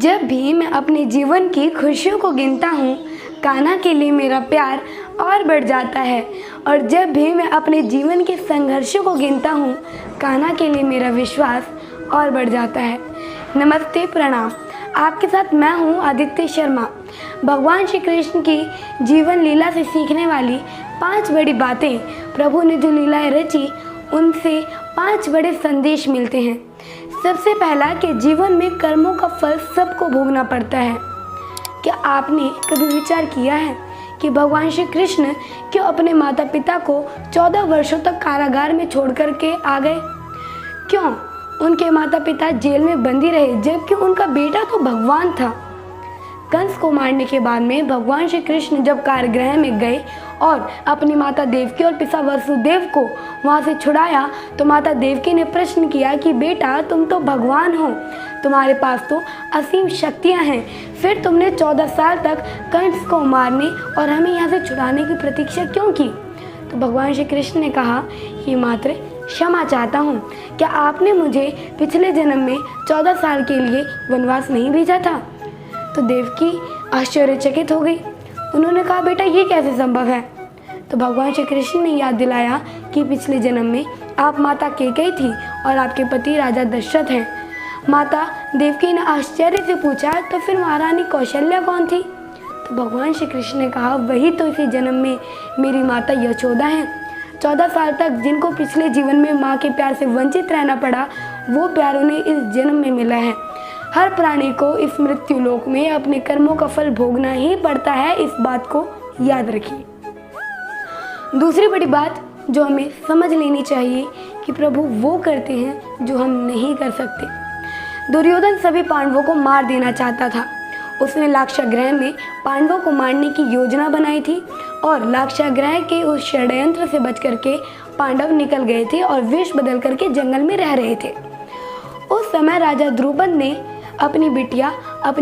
जब भी मैं अपने जीवन की खुशियों को गिनता हूँ, कान्हा के लिए मेरा प्यार और बढ़ जाता है। और जब भी मैं अपने जीवन के संघर्षों को गिनता हूँ, कान्हा के लिए मेरा विश्वास और बढ़ जाता है। नमस्ते, प्रणाम। आपके साथ मैं हूँ आदित्य शर्मा। भगवान श्री कृष्ण की जीवन लीला से सीखने वाली 5 बड़ी बातें, प्रभु ने जो लीलाएं रची उनसे 5 बड़े संदेश मिलते हैं। सबसे पहला कि जीवन में कर्मों का फल सबको भोगना पड़ता है। क्या आपने कभी विचार किया है कि भगवान श्री कृष्ण क्यों अपने माता पिता को 14 वर्षों तक कारागार में छोड़ कर के आ गए? क्यों उनके माता पिता जेल में बंदी रहे जबकि उनका बेटा तो भगवान था? कंस को मारने के बाद में भगवान श्री कृष्ण जब कारागृह में गए और अपनी माता देवकी और पिता वसुदेव को वहाँ से छुड़ाया तो माता देवकी ने प्रश्न किया कि बेटा, तुम तो भगवान हो, तुम्हारे पास तो असीम शक्तियाँ हैं, फिर तुमने 14 साल तक कंस को मारने और हमें यहाँ से छुड़ाने की प्रतीक्षा क्यों की? तो भगवान श्री कृष्ण ने कहा कि मात्र क्षमा चाहता हूँ। क्या आपने मुझे पिछले जन्म में 14 साल के लिए वनवास नहीं भेजा था? तो देवकी आश्चर्यचकित हो गई। उन्होंने कहा, बेटा ये कैसे संभव है? तो भगवान श्री कृष्ण ने याद दिलाया कि पिछले जन्म में आप माता कैकेयी थी और आपके पति राजा दशरथ हैं। माता देवकी ने आश्चर्य से पूछा, तो फिर महारानी कौशल्या कौन थी? तो भगवान श्री कृष्ण ने कहा, वही तो इसी जन्म में मेरी माता यशोदा हैं। 14 साल तक जिनको पिछले जीवन में माँ के प्यार से वंचित रहना पड़ा, वो प्यार उन्हें इस जन्म में मिला है। हर प्राणी को इस मृत्यु लोक में अपने कर्मों का फल भोगना ही पड़ता है, इस बात को याद रखिए। दूसरी बड़ी बात जो हमें समझ लेनी चाहिए कि प्रभु वो करते हैं जो हम नहीं कर सकते। दुर्योधन सभी पांडवों को मार देना चाहता था। उसने लाक्षागृह में पांडवों को मारने की योजना बनाई थी और लाक्षागृह के उस षड्यंत्र से बच करके पांडव निकल गए थे और वेश बदल करके जंगल में रह रहे थे। उस समय राजा द्रुपद ने अपनी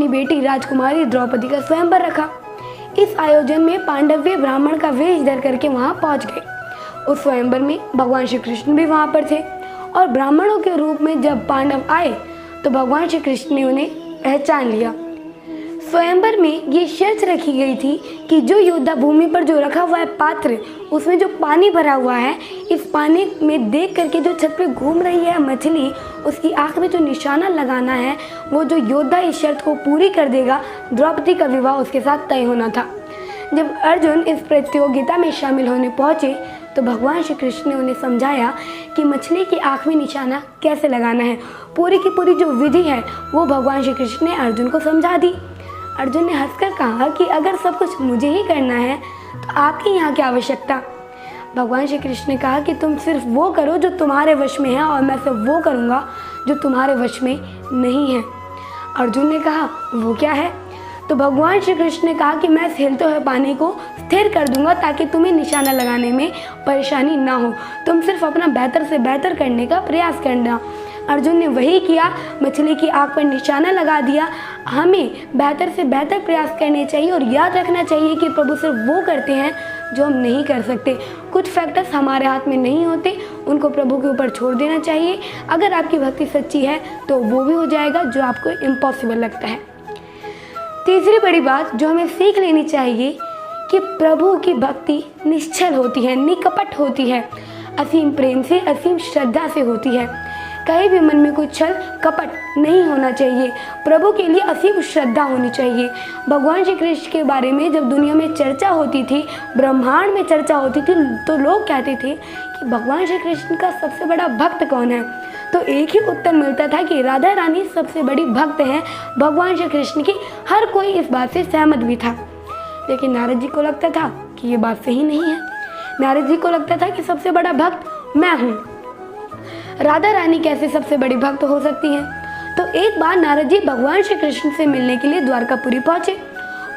बेटी राजकुमारी द्रौपदी का स्वयंवर रखा। इस आयोजन में पांडव्य ब्राह्मण का वेश धर करके वहां पहुंच गए। उस स्वयंवर में भगवान श्री कृष्ण भी वहां पर थे और ब्राह्मणों के रूप में जब पांडव आए तो भगवान श्री कृष्ण ने उन्हें पहचान लिया। स्वयंवर में ये शर्त रखी गई थी कि जो योद्धा भूमि पर जो रखा हुआ है पात्र, उसमें जो पानी भरा हुआ है, इस पानी में देख करके जो छत पे घूम रही है मछली, उसकी आंख में जो निशाना लगाना है, वो जो योद्धा इस शर्त को पूरी कर देगा, द्रौपदी का विवाह उसके साथ तय होना था। जब अर्जुन इस प्रतियोगिता में शामिल होने पहुंचे तो भगवान श्री कृष्ण ने उन्हें समझाया कि मछली की आंख में निशाना कैसे लगाना है। पूरी की पूरी जो विधि है वो भगवान श्री कृष्ण ने अर्जुन को समझा दी। अर्जुन ने हंसकर कहा कि अगर सब कुछ मुझे ही करना है तो आपकी यहाँ क्या आवश्यकता? भगवान श्री कृष्ण ने कहा कि तुम सिर्फ वो करो जो तुम्हारे वश में है और मैं सिर्फ वो करूँगा जो तुम्हारे वश में नहीं है। अर्जुन ने कहा, वो क्या है? तो भगवान श्री कृष्ण ने कहा कि मैं इस हिलते हुए पानी को स्थिर कर दूंगा ताकि तुम्हें निशाना लगाने में परेशानी ना हो। तुम सिर्फ अपना बेहतर से बेहतर करने का प्रयास करना। अर्जुन ने वही किया, मछली की आंख पर निशाना लगा दिया। हमें बेहतर से बेहतर प्रयास करने चाहिए और याद रखना चाहिए कि प्रभु सिर्फ वो करते हैं जो हम नहीं कर सकते। कुछ फैक्टर्स हमारे हाथ में नहीं होते, उनको प्रभु के ऊपर छोड़ देना चाहिए। अगर आपकी भक्ति सच्ची है तो वो भी हो जाएगा जो आपको इम्पॉसिबल लगता है। तीसरी बड़ी बात जो हमें सीख लेनी चाहिए कि प्रभु की भक्ति निश्चल होती है, निकपट होती है, असीम प्रेम से, असीम श्रद्धा से होती है। कहीं भी मन में कोई छल कपट नहीं होना चाहिए। प्रभु के लिए असीम श्रद्धा होनी चाहिए। भगवान श्री कृष्ण के बारे में जब दुनिया में चर्चा होती थी, ब्रह्मांड में चर्चा होती थी, तो लोग कहते थे कि भगवान श्री कृष्ण का सबसे बड़ा भक्त कौन है? तो एक ही उत्तर मिलता था कि राधा रानी सबसे बड़ी भक्त हैं भगवान श्री कृष्ण की। हर कोई इस बात से सहमत भी था, लेकिन नारद जी को लगता था कि ये बात सही नहीं है। नारद जी को लगता था कि सबसे बड़ा भक्त मैं हूँ, राधा रानी कैसे सबसे बड़ी भक्त हो सकती हैं? तो एक बार नारद जी भगवान श्री कृष्ण से मिलने के लिए द्वारकापुरी पहुंचे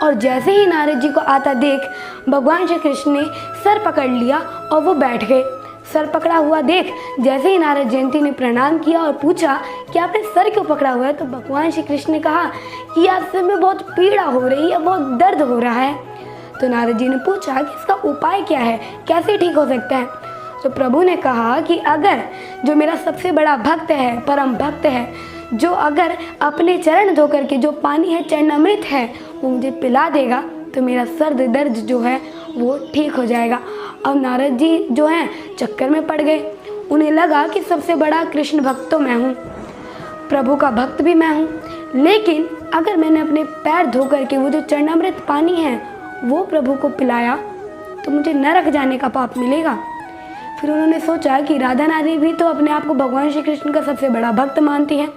और जैसे ही नारद जी को आता देख भगवान श्री कृष्ण ने सर पकड़ लिया और वो बैठ गए। सर पकड़ा हुआ देख जैसे ही नारद जयंती ने प्रणाम किया और पूछा कि आपने सर क्यों पकड़ा हुआ है, तो भगवान श्री कृष्ण ने कहा कि आज सिर में बहुत पीड़ा हो रही है, बहुत दर्द हो रहा है। तो नारद जी ने पूछा कि इसका उपाय क्या है, कैसे ठीक हो सकता है? तो प्रभु ने कहा कि अगर जो मेरा सबसे बड़ा भक्त है, परम भक्त है, जो अगर अपने चरण धो करके जो पानी है, चरणामृत है, वो मुझे पिला देगा तो मेरा सर दर्द जो है वो ठीक हो जाएगा। अब नारद जी जो हैं चक्कर में पड़ गए। उन्हें लगा कि सबसे बड़ा कृष्ण भक्त तो मैं हूँ, प्रभु का भक्त भी मैं हूँ, लेकिन अगर मैंने अपने पैर धो करके वो जो चरणामृत पानी है वो प्रभु को पिलाया तो मुझे नरक जाने का पाप मिलेगा। फिर उन्होंने सोचा कि राधा रानी भी तो अपने आप को भगवान श्री कृष्ण का सबसे बड़ा भक्त मानती हैं,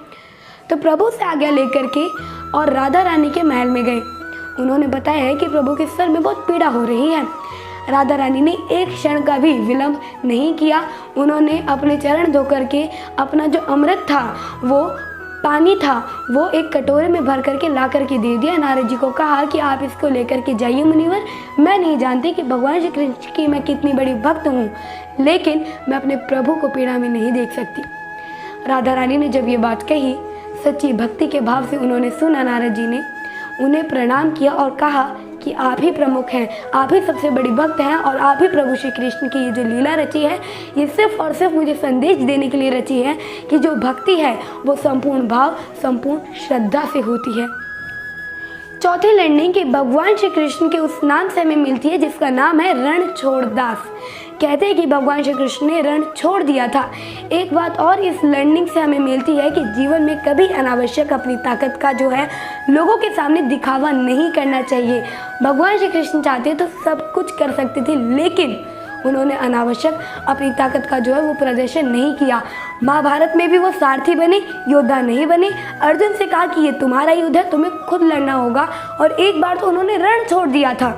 तो प्रभु से आज्ञा लेकर के और राधा रानी के महल में गए। उन्होंने बताया है कि प्रभु के सर में बहुत पीड़ा हो रही है। राधा रानी ने एक क्षण का भी विलंब नहीं किया। उन्होंने अपने चरण धो करके अपना जो अमृत था, वो पानी था, वो एक कटोरे में भर करके ला करके दे दिया। नारद जी को कहा कि आप इसको लेकर के जाइए मुनिवर, मैं नहीं जानती कि भगवान श्री कृष्ण की मैं कितनी बड़ी भक्त हूँ, लेकिन मैं अपने प्रभु को पीड़ा में नहीं देख सकती। राधा रानी ने जब ये बात कही, सच्ची भक्ति के भाव से उन्होंने सुना। नारद जी ने उन्हें प्रणाम किया और कहा कि आप ही प्रमुख हैं, आप ही सबसे बड़ी भक्त हैं और आप ही प्रभु श्री कृष्ण की ये जो लीला रची है, ये सिर्फ और सिर्फ मुझे संदेश देने के लिए रची है कि जो भक्ति है वो संपूर्ण भाव, संपूर्ण श्रद्धा से होती है। चौथी लर्निंग कि भगवान श्री कृष्ण के उस नाम से हमें मिलती है जिसका नाम है रणछोड़दास। कहते हैं कि भगवान श्री कृष्ण ने रण छोड़ दिया था। एक बात और इस लर्निंग से हमें मिलती है कि जीवन में कभी अनावश्यक अपनी ताकत का जो है लोगों के सामने दिखावा नहीं करना चाहिए। भगवान श्री कृष्ण चाहते तो सब कुछ कर सकते थे, लेकिन उन्होंने अनावश्यक अपनी ताकत का जो है वो प्रदर्शन नहीं किया। महाभारत में भी वो सारथी बने, योद्धा नहीं बने। अर्जुन से कहा कि ये तुम्हारा युद्ध है, तुम्हें खुद लड़ना होगा, और एक बार तो उन्होंने रण छोड़ दिया था।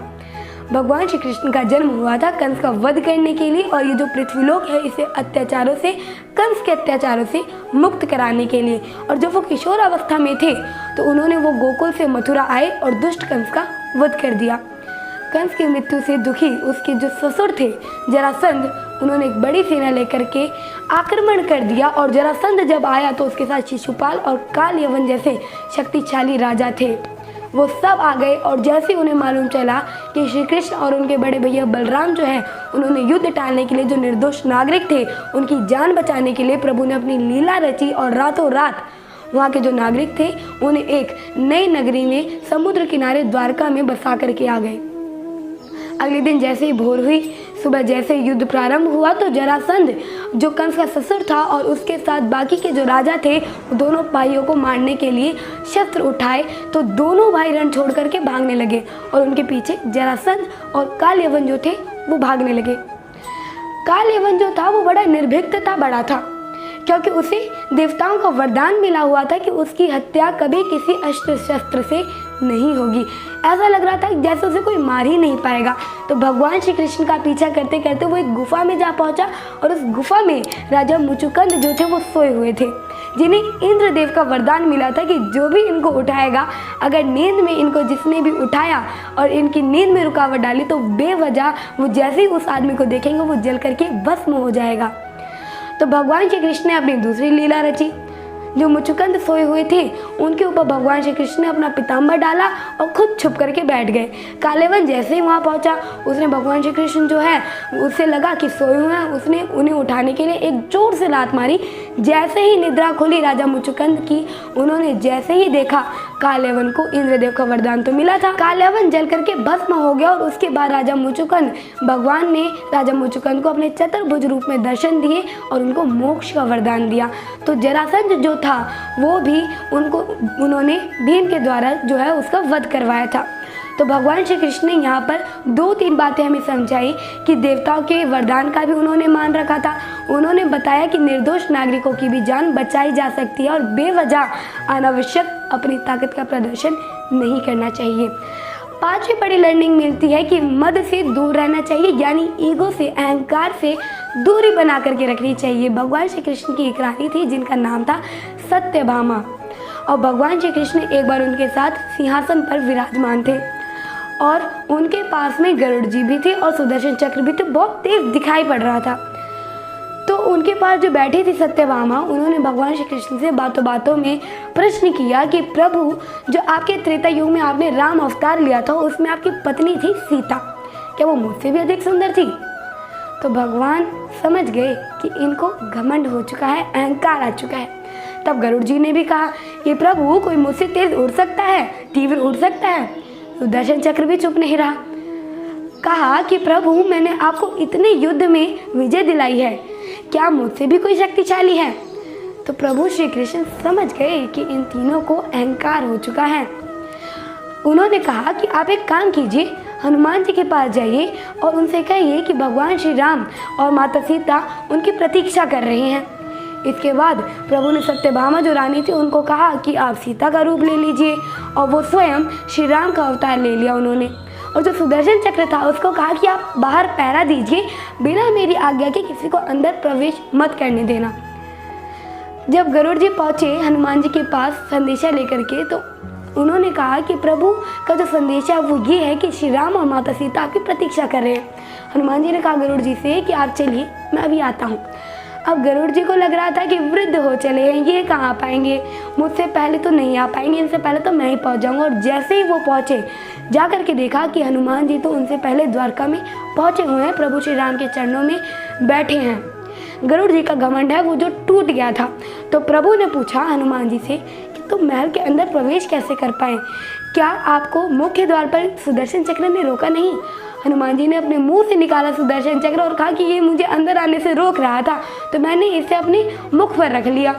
भगवान श्री कृष्ण का जन्म हुआ था कंस का वध करने के लिए, और ये जो पृथ्वीलोक है इसे अत्याचारों से, कंस के अत्याचारों से मुक्त कराने के लिए। और जब वो किशोर अवस्था में थे तो उन्होंने वो गोकुल से मथुरा आए और दुष्ट कंस का वध कर दिया। कंस की मृत्यु से दुखी उसके जो ससुर थे जरासंध, उन्होंने एक बड़ी सेना लेकर के आक्रमण कर दिया, और जरासंध जब आया तो उसके साथ शिशुपाल और काल यवन जैसे शक्तिशाली राजा थे, वो सब आ गए। और जैसे उन्हें मालूम चला कि श्री कृष्ण और उनके बड़े भैया बलराम जो है उन्होंने युद्ध टालने के लिए जो निर्दोष नागरिक थे उनकी जान बचाने के लिए प्रभु ने अपनी लीला रची, और रातों रात वहाँ के जो नागरिक थे उन्हें एक नई नगरी में समुद्र किनारे द्वारका में बसा करके आ गए। अगले दिन जैसे ही भोर हुई, सुबह जैसे युद्ध प्रारंभ हुआ, तो जरासंध जो कंस का ससुर था और उसके साथ बाकी के जो राजा थे, दोनों भाइयों को मारने के लिए शस्त्र उठाए। तो दोनों भाई रण छोड़ करके भागने लगे, और उनके पीछे जरासंध और काल यवन जो थे वो भागने लगे। काल यवन जो था वो बड़ा निर्भीक था, बड़ा था, क्योंकि उसे देवताओं का वरदान मिला हुआ था कि उसकी हत्या कभी किसी अस्त्र शस्त्र से नहीं होगी। ऐसा लग रहा था जैसे उसे कोई मार ही नहीं पाएगा। तो भगवान श्री कृष्ण का पीछा करते करते वो एक गुफा में जा पहुंचा, और उस गुफा में राजा मुचुकुंद जो थे वो सोए हुए थे, जिन्हें इंद्रदेव का वरदान मिला था कि जो भी इनको उठाएगा, अगर नींद में इनको जिसने भी उठाया और इनकी नींद में रुकावट डाली तो बेवजह वो जैसे ही उस आदमी को देखेंगे वो जल करके भस्म हो जाएगा। तो भगवान श्री कृष्ण ने अपनी दूसरी लीला रची। जो मुचुकुंद सोए हुए थे उनके ऊपर भगवान श्री कृष्ण ने अपना पीताम्बर डाला और खुद छुप करके बैठ गए। कालेवन जैसे ही वहाँ पहुँचा, उसने भगवान श्री कृष्ण जो है उससे लगा कि सोए हुए हैं, उसने उन्हें उठाने के लिए एक जोर से लात मारी। जैसे ही निद्रा खुली राजा मुचुकुंद की, उन्होंने जैसे ही देखा कालेवन को इंद्रदेव का वरदान तो मिला था, कालेवन जल करके भस्म हो गया। और उसके बाद राजा मुचुकुंद, भगवान ने राजा मुचुकुंद को अपने चतुर्भुज रूप में दर्शन दिए और उनको मोक्ष का वरदान दिया। तो जरासंध जो था वो भी उन्होंने भीम के द्वारा जो है उसका वध करवाया था। तो भगवान श्री कृष्ण ने यहाँ पर 2-3 बातें हमें समझाई कि देवताओं के वरदान का भी उन्होंने मान रखा था। उन्होंने बताया कि निर्दोष नागरिकों की भी जान बचाई जा सकती है और बेवजह अनावश्यक अपनी ताकत का प्रदर्शन नहीं करना चाहिए। 5वीं बड़ी लर्निंग मिलती है कि मद से दूर रहना चाहिए, यानी ईगो से, अहंकार से दूरी बना करके रखनी चाहिए। भगवान श्री कृष्ण की एक रानी थी जिनका नाम था सत्यभामा, और भगवान श्री कृष्ण एक बार उनके साथ सिंहासन पर विराजमान थे, और उनके पास में गरुड़ जी भी थे और सुदर्शन चक्र भी थे, बहुत तेज दिखाई पड़ रहा था। तो उनके पास जो बैठी थी सत्यभामा, उन्होंने भगवान श्री कृष्ण से बातों बातों में प्रश्न किया कि प्रभु, जो आपके त्रेता युग में आपने राम अवतार लिया था उसमें आपकी पत्नी थी सीता, क्या वो मुझसे भी अधिक सुंदर थी? तो भगवान समझ गए कि इनको घमंड हो चुका है, अहंकार आ चुका है। तब गरुड़ जी ने भी कहा कि प्रभु, कोई मुझसे तेज उड़ सकता है, तीव्र उड़ सकता है? सुदर्शन चक्र भी चुप नहीं रहा। कहा कि प्रभु, मैंने आपको इतने युद्ध में विजय दिलाई है, क्या मुझसे भी कोई शक्तिशाली है? तो प्रभु श्री कृष्ण समझ गए कि इन तीनों को अहंकार हो चुका है। उन्होंने कहा कि आप एक काम कीजिए, हनुमान जी के पास जाइए और उनसे कहिए कि भगवान श्री राम और माता सीता उनकी प्रतीक्षा कर रहे हैं। इसके बाद प्रभु ने सत्यभामा जो रानी थी उनको कहा कि आप सीता का रूप ले लीजिए, और वो स्वयं श्री राम का अवतार ले लिया उन्होंने। और जो सुदर्शन चक्र था उसको कहा कि आप बाहर पहरा दीजिए, बिना मेरी आज्ञा के किसी को अंदर प्रवेश मत करने देना। जब गरुड़ जी पहुँचे हनुमान जी के पास संदेशा लेकर के, तो उन्होंने कहा कि प्रभु का जो संदेशा वो ये है कि श्री राम और माता सीता आपकी प्रतीक्षा कर रहे हैं। हनुमान जी ने कहा गरुड़ जी से कि आप चलिए, मैं अभी आता हूँ। अब गरुड़ जी को लग रहा था कि वृद्ध हो चले हैं, ये कहाँ आ पाएंगे, मुझसे पहले तो नहीं आ पाएंगे, इनसे पहले तो मैं ही पहुँच जाऊँगा। और जैसे ही वो पहुँचे, जा कर के देखा कि हनुमान जी तो उनसे पहले द्वारका में पहुँचे हुए हैं, प्रभु श्री राम के चरणों में बैठे हैं। गरुड़ जी का घमंड है वो जो टूट गया था। तो प्रभु ने पूछा हनुमान जी से कि तुम महल के अंदर प्रवेश कैसे कर पाए? क्या आपको मुख्य द्वार पर सुदर्शन चक्र ने रोका नहीं? हनुमान जी ने अपने मुंह से निकाला सुदर्शन चक्र और कहा कि ये मुझे अंदर आने से रोक रहा था, तो मैंने इसे अपने मुख पर रख लिया।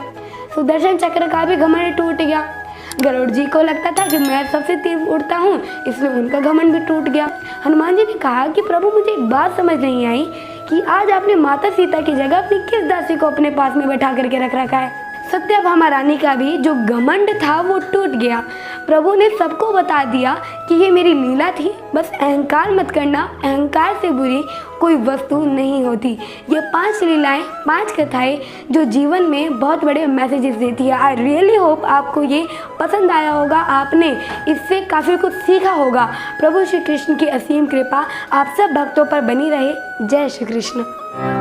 सुदर्शन चक्र का भी घमंड टूट गया। गरुड़ जी को लगता था कि मैं सबसे तेज उड़ता हूँ, इसलिए उनका घमंड भी टूट गया। हनुमान जी ने कहा कि प्रभु, मुझे एक बात समझ नहीं आई कि आज आपने माता सीता की जगह अपनी किस दासी को अपने पास में बैठा करके रख रखा है? सत्यभामा रानी का भी जो घमंड था वो टूट गया। प्रभु ने सबको बता दिया कि ये मेरी लीला थी, बस अहंकार मत करना, अहंकार से बुरी कोई वस्तु नहीं होती। ये 5 लीलाएं, 5 कथाएं जो जीवन में बहुत बड़े मैसेजेस देती है। आई रियली होप आपको ये पसंद आया होगा, आपने इससे काफ़ी कुछ सीखा होगा। प्रभु श्री कृष्ण की असीम कृपा आप सब भक्तों पर बनी रहे। जय श्री कृष्ण।